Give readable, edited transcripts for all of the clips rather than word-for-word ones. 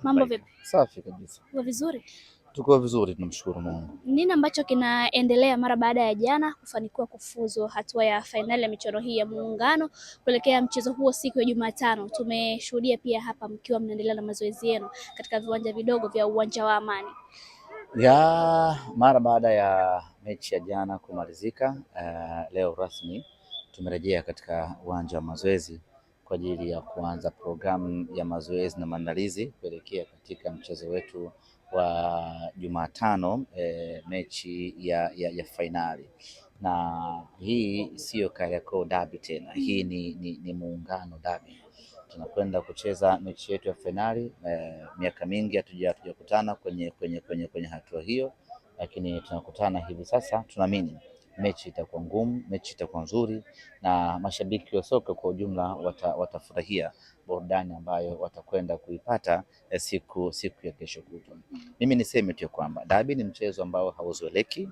Mambo vipi? Safi kabisa. Uko vizuri? Tuko vizuri, tunamshukuru Mungu. Nini ambacho kinaendelea mara baada ya jana kufanikiwa kufuzu hatua ya fainali ya michuano hii ya Muungano kuelekea mchezo huo siku ya Jumatano? Tumeshuhudia pia hapa mkiwa mnaendelea na mazoezi yenu katika viwanja vidogo vya uwanja wa Amani. Mara baada ya mechi ya jana kumalizika, leo rasmi tumerejea katika uwanja wa mazoezi kwa ajili ya kuanza programu ya mazoezi na maandalizi kuelekea katika mchezo wetu wa Jumatano, mechi ya fainali. Na hii siyo Kariakoo Derby tena, hii ni Muungano Derby. Tunakwenda kucheza mechi yetu ya fainali. Miaka mingi hatujakutana kwenye hatua hiyo, lakini tunakutana hivi sasa. Tunaamini mechi itakuwa ngumu, mechi itakuwa nzuri, na mashabiki wa soka kwa ujumla watafurahia burudani ambayo watakwenda kuipata siku ya kesho kutwa. Mimi niseme tu kwamba dabi ni mchezo ambao hauzoeleki,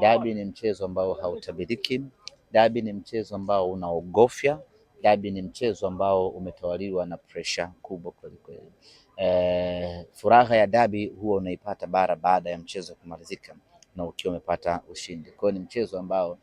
dabi ni mchezo ambao hautabiriki, dabi ni mchezo ambao unaogofya, dabi ni mchezo ambao umetawaliwa na pressure kubwa kweli kweli. Furaha ya dabi huwa unaipata baada ya mchezo kumalizika na ukiwa umepata ushindi. Kwa hiyo ni mchezo ambao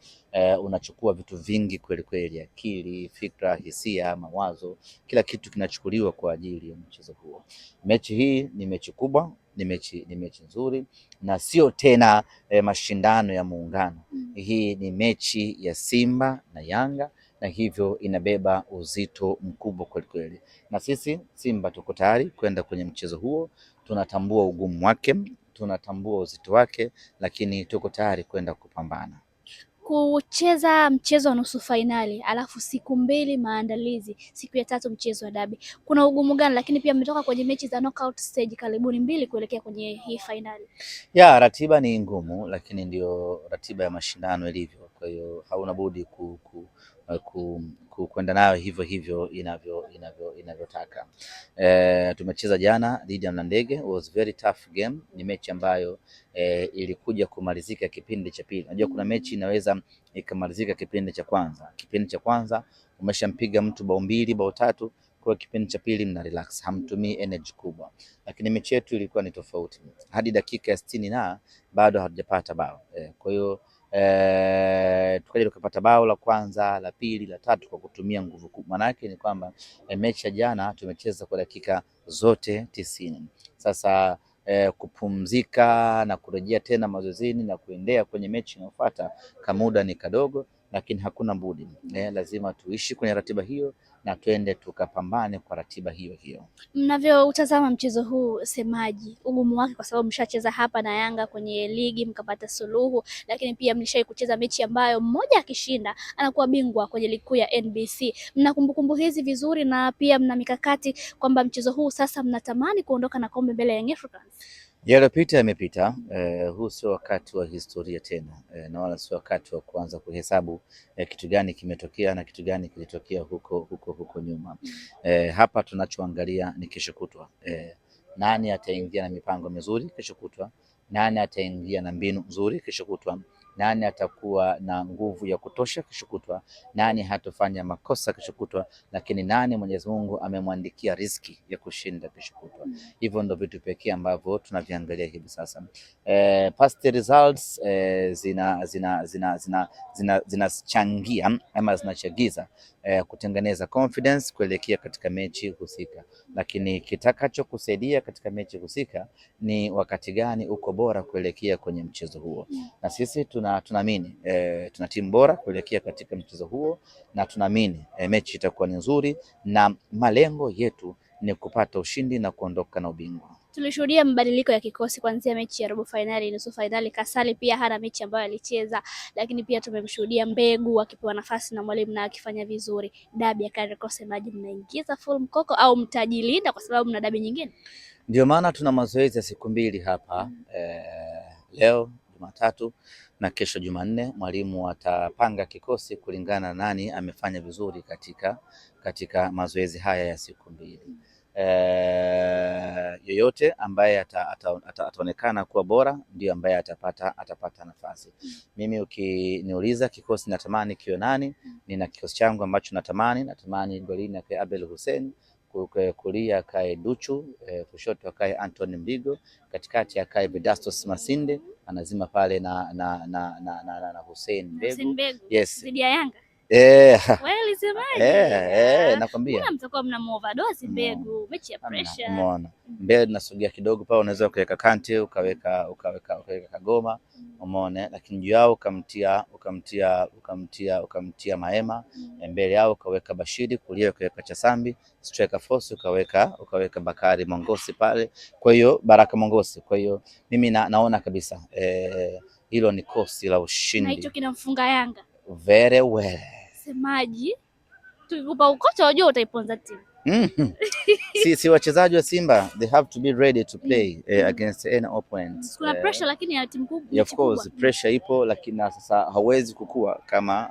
unachukua vitu vingi kweli kweli, akili, fikra, hisia, mawazo, kila kitu kinachukuliwa kwa ajili ya mchezo huo. Mechi hii ni mechi kubwa, ni mechi nzuri, na sio tena mashindano ya Muungano. Hii ni mechi ya Simba na Yanga, na hivyo inabeba uzito mkubwa kweli kweli, na sisi Simba tuko tayari kwenda kwenye mchezo huo. Tunatambua ugumu wake, tunatambua uzito wake, lakini tuko tayari kwenda kupambana. Kucheza mchezo wa nusu fainali alafu siku mbili maandalizi, siku ya tatu mchezo wa dabi, kuna ugumu gani? Lakini pia mmetoka kwenye mechi za knockout stage karibuni mbili kuelekea kwenye hii fainali. Ratiba ni ngumu, lakini ndio ratiba ya mashindano ilivyo. Kwa hiyo hauna budi kwenda nayo hivyo inavyotaka. Tumecheza jana dhidi ya Mlandege, it was very tough game. Ni mechi ambayo ilikuja kumalizika kipindi cha pili. Unajua kuna mechi inaweza ikamalizika kipindi cha kwanza. Kipindi cha kwanza umeshampiga mtu bao mbili, bao tatu, kwa kipindi cha pili mna relax, hamtumii energy kubwa. Lakini mechi yetu ilikuwa ni tofauti. Hadi dakika ya 60 na bado hatujapata bao. Kwa hiyo tukaja tukapata bao la kwanza, la pili, la tatu kwa kutumia nguvu kubwa. Maana yake ni kwamba mechi ya jana tumecheza kwa dakika zote 90. Sasa kupumzika na kurejea tena mazoezini na kuendea kwenye mechi inayofuata, kamuda ni kadogo, lakini hakuna budi. Lazima tuishi kwenye ratiba hiyo na twende tukapambane kwa ratiba hiyo. Mnavyoutazama mchezo huu, semaji ugumu wake, kwa sababu mshacheza hapa na Yanga kwenye ligi mkapata suluhu, lakini pia mlishai kucheza mechi ambayo mmoja akishinda anakuwa bingwa kwenye ligi kuu ya NBC. Mna kumbukumbu hizi vizuri, na pia mna mikakati kwamba mchezo huu sasa mnatamani kuondoka na kombe mbele ya Young Africans. Yaliyopita yamepita. Huu sio wakati wa historia tena, na wala sio wakati wa kuanza kuhesabu kitu gani kimetokea na kitu gani kilitokea huko nyuma. Hapa tunachoangalia ni kesho kutwa. Nani ataingia na mipango mizuri kesho kutwa? Nani ataingia na mbinu nzuri kesho kutwa? Nani atakuwa na nguvu ya kutosha kesho kutwa? Nani hatofanya makosa kesho kutwa? Lakini nani Mwenyezi Mungu amemwandikia riziki ya kushinda kesho kutwa? Hivyo ndio vitu pekee ambavyo tunaviangalia hivi sasa. Past results zinachangia ama zinachagiza kutengeneza confidence kuelekea katika mechi husika, lakini kitakacho kusaidia katika mechi husika ni wakati gani uko bora kuelekea kwenye mchezo huo. Na sisi tunaamini tuna timu bora kuelekea katika mchezo huo, na tunaamini mechi itakuwa ni nzuri, na malengo yetu ni kupata ushindi na kuondoka na ubingwa. Tulishuhudia mabadiliko ya kikosi kuanzia mechi ya robo finali, nusu finali. Kasali pia hana mechi ambayo alicheza, lakini pia tumemshuhudia Mbegu akipewa nafasi na mwalimu na akifanya vizuri. Dabi ya Kariakoo, semaji, mnaingiza full mkoko au mtajilinda kwa sababu mna dabi nyingine? Ndio maana tuna mazoezi ya siku mbili hapa. Leo Jumatatu na kesho Jumanne, mwalimu atapanga kikosi kulingana na nani amefanya vizuri katika mazoezi haya ya siku mbili. Yoyote ambaye ataonekana kuwa bora ndio ambaye atapata nafasi. Mimi ukiniuliza kikosi natamani kiwe nani, nina kikosi changu ambacho natamani golini kwa Abel Hussein, kulia akae Duchu, kushoto akae Anthony Mbigo, katikati akae Vedastus Masinde, anazima pale na Hussein Mbegu. Yes. Zidi ya Yanga. Wewe semaje? Nakwambia. Mbona mtakuwa mna overdose Mbegu, mechi ya pressure. Umeona. Mbele nasogea kidogo pale, unaweza ukaweka Kante, ukaweka Kagoma, umeona, lakini juu yao ukamtia Maema, mbele yao ukaweka Bashiri, kulia ukaweka Chasambi, striker force ukaweka Bakari Mongosi pale. Kwa hiyo Baraka Mongosi. Kwa hiyo mimi naona kabisa hilo ni kosi la ushindi. Na hicho kinamfunga Yanga. Very well. Semaji, tukikupa ukocha wajua utaiponza timu. Si wachezaji wa Simba, they have to be ready to play against any opponent. Kuna pressure lakini ya timu kubwa. Of course, pressure ipo, lakini sasa hauwezi kukua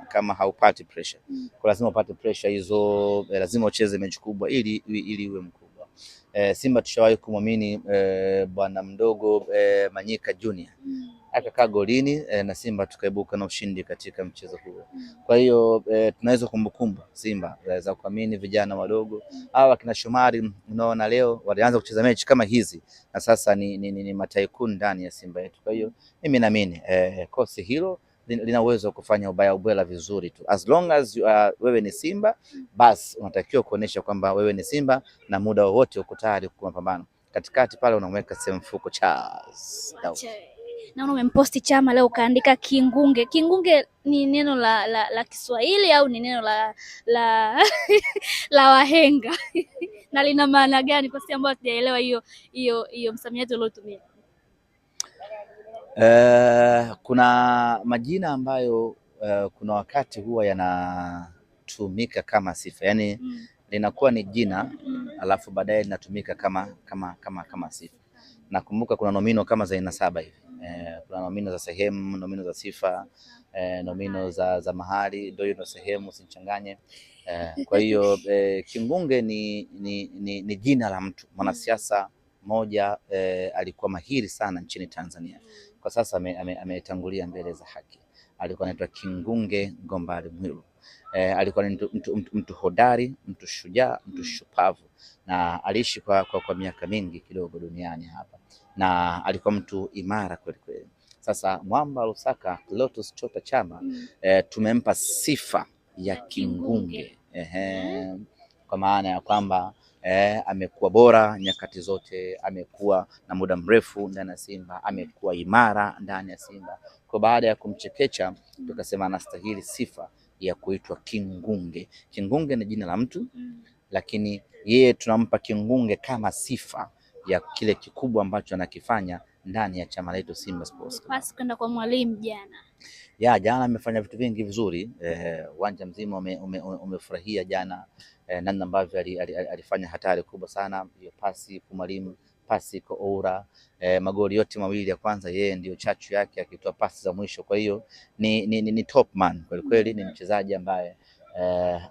kama haupati pressure. Kwa lazima upate pressure hizo, lazima ucheze mechi kubwa ili uwe mkubwa. Simba tushawahi kumwamini bwana mdogo Manyika Junior. Akakaa golini na Simba tukaibuka na ushindi katika mchezo huo. Kwa hiyo tunaweza kumbukumbu Simba za kuamini vijana wadogo hawa kina Shomari, unaona leo walianza kucheza mechi kama hizi na sasa ni mataikun ndani ya Simba yetu. Kwa hiyo mimi naamini kosi hilo lina uwezo wa kufanya ubaya vizuri tu, as long as wewe ni Simba, basi unatakiwa kuonesha kwamba wewe ni Simba na muda wowote uko tayari kwa mapambano. Katikati pale unamweka Semfuko Charles. Naona umemposti Chama leo ukaandika kingunge. Kingunge ni neno la Kiswahili au ni neno la wahenga? Na lina maana gani kwa sababu ambayo sijaelewa hiyo msamiati uliotumia? Kuna majina ambayo kuna wakati huwa yanatumika kama sifa, yani linakuwa ni jina alafu baadaye linatumika kama sifa. Nakumbuka kuna nomino kama za aina 7 hivi. Kuna nomino za sehemu, nomino za sifa, nomino za mahali, ndio hiyo sehemu, usichanganye. Kwa hiyo kingunge ni jina la mtu, mwanasiasa mmoja alikuwa mahiri sana nchini Tanzania. Kwa sasa ametangulia mbele za haki. Alikuwa anaitwa Kingunge Ngombale Mwiru. Alikuwa ni mtu hodari, mtu shujaa, mtu shupavu, na aliishi kwa miaka mingi kidogo duniani hapa, na alikuwa mtu imara kweli kweli. Sasa Mwamba Lusaka Lotus Chota Chama tumempa sifa ya kingunge, kwa maana ya kwamba amekuwa bora nyakati zote, amekuwa na muda mrefu ndani ya Simba, amekuwa imara ndani ya Simba. Kwa baada ya kumchekecha tukasema anastahili sifa ya kuitwa kingunge. Kingunge ni jina la mtu, lakini yeye tunampa kingunge kama sifa ya kile kikubwa ambacho anakifanya ndani ya chama letu Simba Sports Club. Basi kwenda kwa mwalimu jana. Jana amefanya vitu vingi vizuri, uwanja mzima umefurahia jana namna ambavyo alifanya hatari kubwa sana, hiyo pasi kwa mwalimu, pasi kwa Oura, magoli yote mawili ya kwanza yeye ndio chachu yake akitoa pasi za mwisho. Kwa hiyo ni top man kweli kweli, ni mchezaji ambaye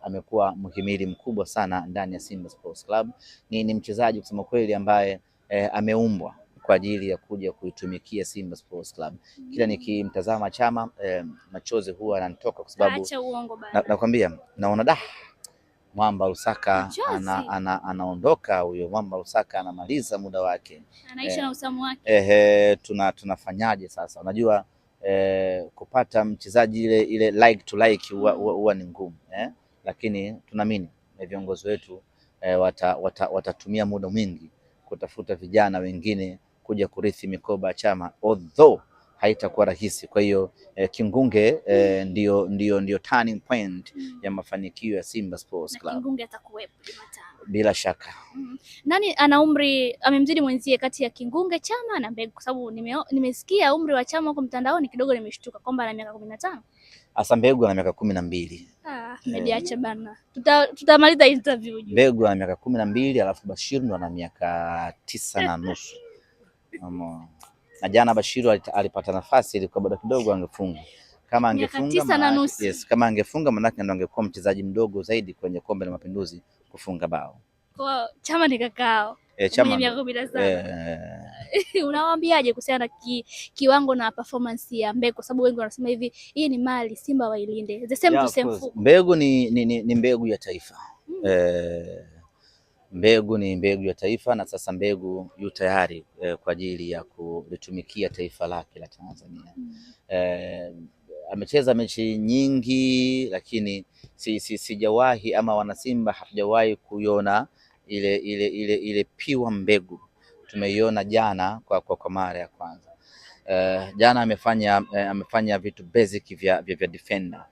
amekuwa mhimili mkubwa sana ndani ya Simba Sports Club. Ni mchezaji kusema kweli ambaye ameumbwa kwa ajili ya kuja kuitumikia Simba Sports Club. Kila nikimtazama Chama machozi huwa yananitoka kwa sababu acha uongo bana. Nakwambia naona Mwamba Lusaka anaondoka huyo. Mwamba Lusaka anamaliza muda wake, anaisha na usamu wake. Tunafanyaje sasa? Unajua kupata mchezaji ile like to like huwa ni ngumu lakini tunaamini viongozi wetu watatumia muda mwingi kutafuta vijana wengine kuja kurithi mikoba ya Chama, although haitakuwa rahisi. Kwa hiyo kingunge ndio turning point ya mafanikio ya Simba Sports Club. Kingunge atakuwepo Jumatano bila shaka. Nani ana umri amemzidi mwenzie kati ya Kingunge, Chama na Mbegu? Kwa sababu nimesikia umri wa Chama huko mtandaoni kidogo nimeshtuka kwamba ana miaka 15. Asa Mbegu ana miaka 12. Mmediacha bana. Tutamaliza interview. Mbegu ana miaka 12 alafu Bashiru ndo ana miaka 9 na nusu. Na jana Bashiru alipata nafasi, ilikuwa bado kidogo angefunga. Kama angefunga kama angefunga manake ndo angekuwa mchezaji mdogo zaidi kwenye Kombe la Mapinduzi kufunga bao. Kwa Chama ni kakao. Chama miaka 17. Unawaambiaje kuhusiana na kiwango na performance ya Mbegu, kwa sababu wengi wanasema hivi hii ni mali Simba wailinde. The same to same. Mbegu ni mbegu ya taifa. mbegu ni mbegu ya taifa, na sasa mbegu yu tayari kwa ajili ya kulitumikia taifa lake la Tanzania. Amecheza mechi nyingi, lakini sijawahi ama wanasimba hatujawahi kuiona ile piwa mbegu. Tumeiona jana kwa mara ya kwanza. Jana amefanya vitu basic vya defender,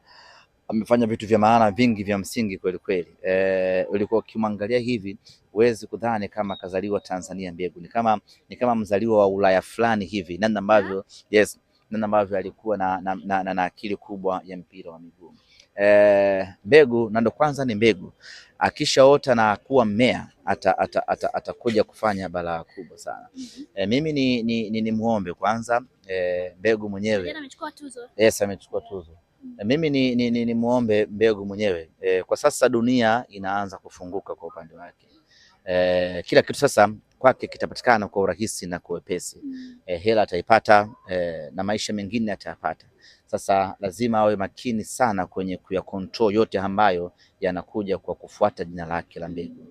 amefanya vitu vya maana vingi vya msingi kweli kweli. Ulikuwa ukimwangalia hivi huwezi kudhani kama kazaliwa Tanzania mbegu, ni kama mzaliwa wa Ulaya fulani hivi, namna ambavyo alikuwa na akili kubwa ya mpira wa miguu. Mbegu na ndo kwanza ni mbegu, akishaota na kuwa mmea atakuja kufanya balaa kubwa sana. Mimi ni muombe kwanza mbegu mwenyewe. Amechukua tuzo. Yes, amechukua tuzo. Mimi ni muombe mbegu mwenyewe. Kwa sasa dunia inaanza kufunguka kwa upande wake. Kila kitu sasa kwake kitapatikana kwa urahisi na kwa wepesi. Hela ataipata, na maisha mengine atayapata. Sasa lazima awe makini sana kwenye kuya control yote ambayo yanakuja kwa kufuata jina lake la mbegu.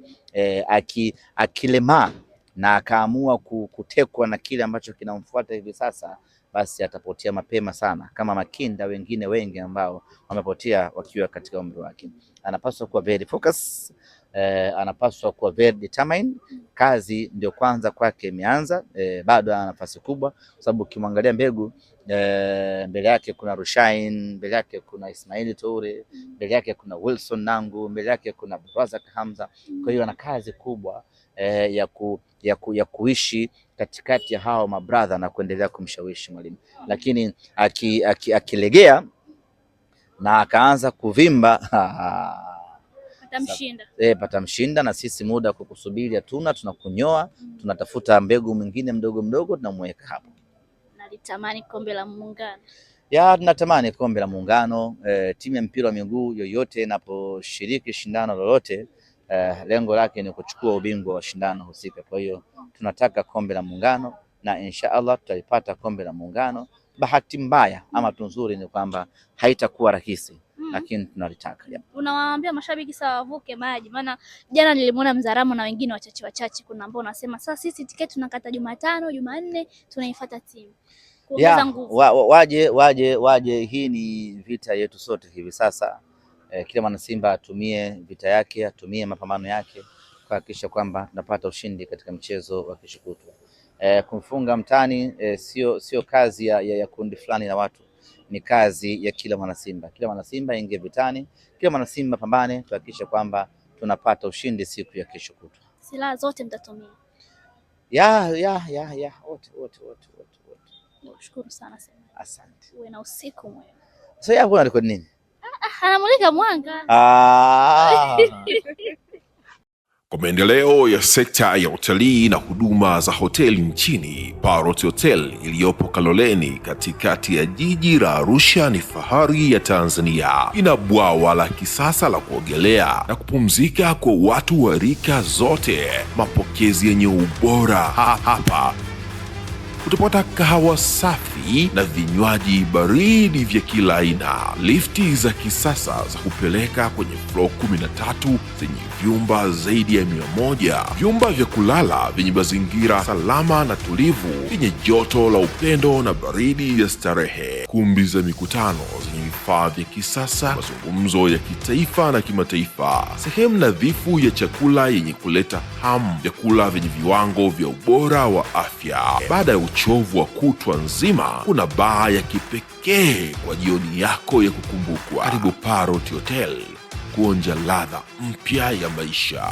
Akilemaa na akaamua kutekwa na kile ambacho kinamfuata hivi sasa, basi atapotea mapema sana, kama Makinda wengine wengi ambao wamepotea wakiwa katika umri wake. Anapaswa kuwa very focus, anapaswa kuwa very determined. Kazi ndio kwanza kwake imeanza, bado ana nafasi kubwa, kwa sababu ukimwangalia mbegu mbele yake kuna Rushain, mbele yake kuna Ismail Toure, mbele yake kuna Wilson Nangu, mbele yake kuna Razak Hamza. Kwa hiyo ana kazi kubwa ya kuishi katikati ya hao mabrother na kuendelea kumshawishi mwalimu. Lakini akilegea na akaanza kuvimba patamshinda, na sisi muda kukusubiri hatuna, tunakunyoa, tunatafuta mbegu mwingine mdogo mdogo tunamweka hapo. Nalitamani kombe la Muungano. Tunatamani kombe la Muungano. Timu ya mpira wa miguu yoyote inaposhiriki shindano lolote, lengo lake ni kuchukua ubingwa wa shindano husika. Kwa hiyo tunataka kombe la Muungano, na inshallah tutalipata kombe la Muungano. Bahati mbaya ama nzuri ni kwamba haitakuwa rahisi, lakini tunalitaka. Unawaambia mashabiki sawa wavuke maji, maana jana nilimuona Mzaramo na wengine wachache, kuna ambao wanasema sasa sisi tiketi tunakata Jumatano, Jumanne tunaifuata timu kuongeza nguvu. Waje, hii ni vita yetu sote hivi sasa. Kila mwana Simba atumie vita yake, atumie mapambano yake kuhakikisha kwamba tunapata ushindi katika mchezo wa kesho kutwa. Kumfunga mtani sio kazi ya kundi fulani la watu, ni kazi ya kila mwana Simba. Kila mwana Simba ingie vitani, kila mwana Simba pambane kuhakikisha kwamba tunapata ushindi siku ya kesho kutwa. Silaha zote mtatumia? Wote. Nashukuru sana Sema. Asante. Uwe na usiku mwema. Sasa hapo unarekodi nini? Anamulika mwanga. Kwa maendeleo ya sekta ya utalii na huduma za hoteli nchini, Parrot Hotel iliyopo Kaloleni katikati ya jiji la Arusha ni fahari ya Tanzania. Ina bwawa la kisasa la kuogelea na kupumzika kwa watu wa rika zote, mapokezi yenye ubora. Hapa utapata kahawa safi na vinywaji baridi vya kila aina, lifti za kisasa za kupeleka kwenye floor 13 zenye vyumba zaidi ya 100, vyumba vya kulala vyenye mazingira salama na tulivu, vyenye joto la upendo na baridi ya starehe, kumbi za mikutano zenye vifaa vya kisasa, mazungumzo ya kitaifa na kimataifa, sehemu nadhifu ya chakula yenye kuleta hamu, vyakula vyenye viwango vya ubora wa afya. Baada ya uchovu wa kutwa nzima, kuna baa ya kipekee kwa jioni yako ya kukumbukwa. Karibu Parrot Hotel kuonja ladha mpya ya maisha.